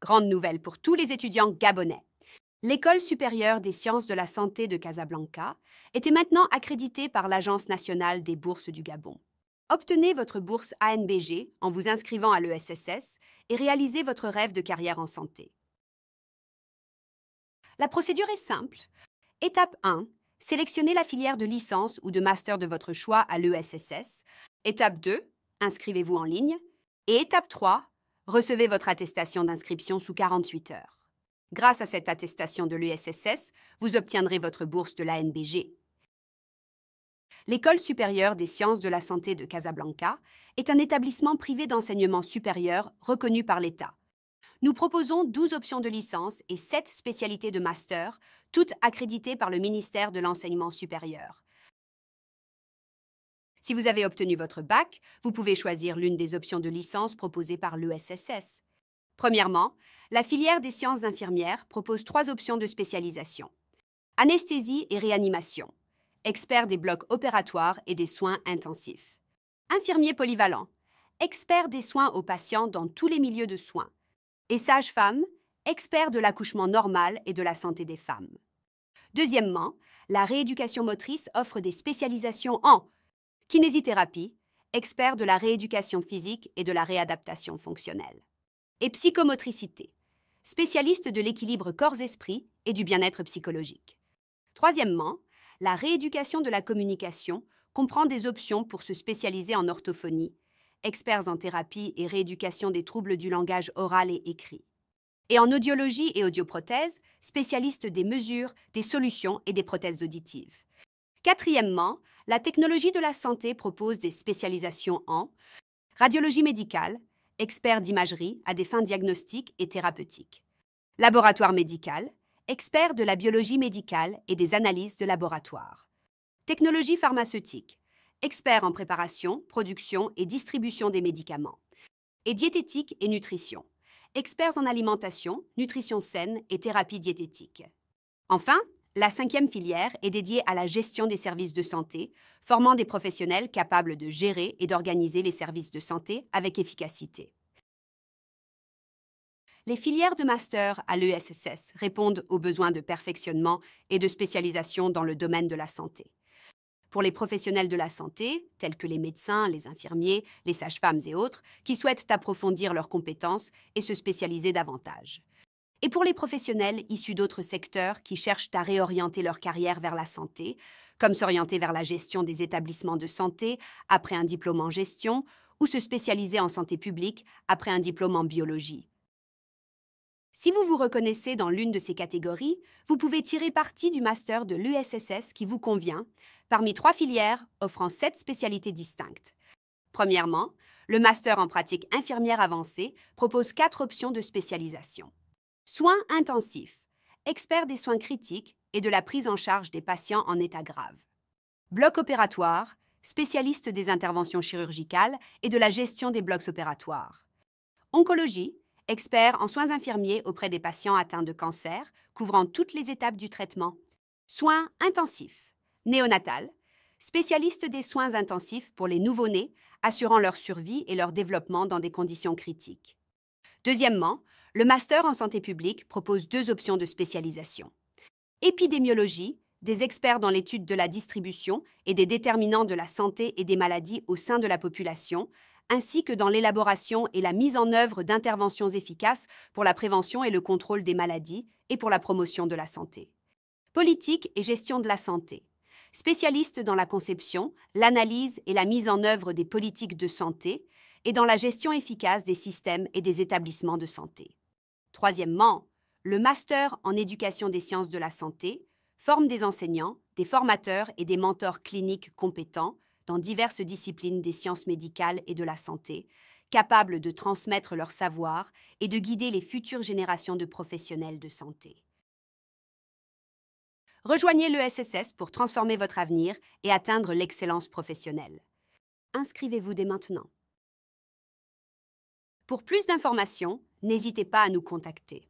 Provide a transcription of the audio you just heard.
Grande nouvelle pour tous les étudiants gabonais. L'École supérieure des sciences de la santé de Casablanca était maintenant accréditée par l'Agence nationale des bourses du Gabon. Obtenez votre bourse ANBG en vous inscrivant à l'ESSS et réalisez votre rêve de carrière en santé. La procédure est simple. Étape 1. Sélectionnez la filière de licence ou de master de votre choix à l'ESSS. Étape 2. Inscrivez-vous en ligne. Et étape 3. Recevez votre attestation d'inscription sous 48 heures. Grâce à cette attestation de l'ESSS, vous obtiendrez votre bourse de l'ANBG. L'École supérieure des sciences de la santé de Casablanca est un établissement privé d'enseignement supérieur reconnu par l'État. Nous proposons 12 options de licence et 7 spécialités de master, toutes accréditées par le ministère de l'Enseignement supérieur. Si vous avez obtenu votre bac, vous pouvez choisir l'une des options de licence proposées par l'ESSS. Premièrement, la filière des sciences infirmières propose 3 options de spécialisation. Anesthésie et réanimation, expert des blocs opératoires et des soins intensifs. Infirmier polyvalent, expert des soins aux patients dans tous les milieux de soins. Et sage-femme, expert de l'accouchement normal et de la santé des femmes. Deuxièmement, la rééducation motrice offre des spécialisations en kinésithérapie, expert de la rééducation physique et de la réadaptation fonctionnelle. Et psychomotricité, spécialiste de l'équilibre corps-esprit et du bien-être psychologique. Troisièmement, la rééducation de la communication comprend des options pour se spécialiser en orthophonie, experts en thérapie et rééducation des troubles du langage oral et écrit. Et en audiologie et audioprothèse, spécialistes des mesures, des solutions et des prothèses auditives. Quatrièmement, la technologie de la santé propose des spécialisations en radiologie médicale, expert d'imagerie à des fins diagnostiques et thérapeutiques. Laboratoire médical, expert de la biologie médicale et des analyses de laboratoire. Technologie pharmaceutique, expert en préparation, production et distribution des médicaments. Et diététique et nutrition, experts en alimentation, nutrition saine et thérapie diététique. Enfin, la 5e filière est dédiée à la gestion des services de santé, formant des professionnels capables de gérer et d'organiser les services de santé avec efficacité. Les filières de master à l'ESSS répondent aux besoins de perfectionnement et de spécialisation dans le domaine de la santé. Pour les professionnels de la santé, tels que les médecins, les infirmiers, les sages-femmes et autres, qui souhaitent approfondir leurs compétences et se spécialiser davantage. Et pour les professionnels issus d'autres secteurs qui cherchent à réorienter leur carrière vers la santé, comme s'orienter vers la gestion des établissements de santé après un diplôme en gestion ou se spécialiser en santé publique après un diplôme en biologie. Si vous vous reconnaissez dans l'une de ces catégories, vous pouvez tirer parti du master de l'ESSS qui vous convient, parmi 3 filières offrant 7 spécialités distinctes. Premièrement, le master en pratique infirmière avancée propose 4 options de spécialisation. Soins intensifs, expert des soins critiques et de la prise en charge des patients en état grave. Bloc opératoire, spécialiste des interventions chirurgicales et de la gestion des blocs opératoires. Oncologie, expert en soins infirmiers auprès des patients atteints de cancer, couvrant toutes les étapes du traitement. Soins intensifs. Néonatal, spécialiste des soins intensifs pour les nouveau-nés, assurant leur survie et leur développement dans des conditions critiques. Deuxièmement, le master en santé publique propose 2 options de spécialisation. Épidémiologie, des experts dans l'étude de la distribution et des déterminants de la santé et des maladies au sein de la population, ainsi que dans l'élaboration et la mise en œuvre d'interventions efficaces pour la prévention et le contrôle des maladies et pour la promotion de la santé. Politique et gestion de la santé. Spécialiste dans la conception, l'analyse et la mise en œuvre des politiques de santé et dans la gestion efficace des systèmes et des établissements de santé. Troisièmement, le master en éducation des sciences de la santé forme des enseignants, des formateurs et des mentors cliniques compétents dans diverses disciplines des sciences médicales et de la santé, capables de transmettre leur savoir et de guider les futures générations de professionnels de santé. Rejoignez l'ESSS pour transformer votre avenir et atteindre l'excellence professionnelle. Inscrivez-vous dès maintenant. Pour plus d'informations, n'hésitez pas à nous contacter.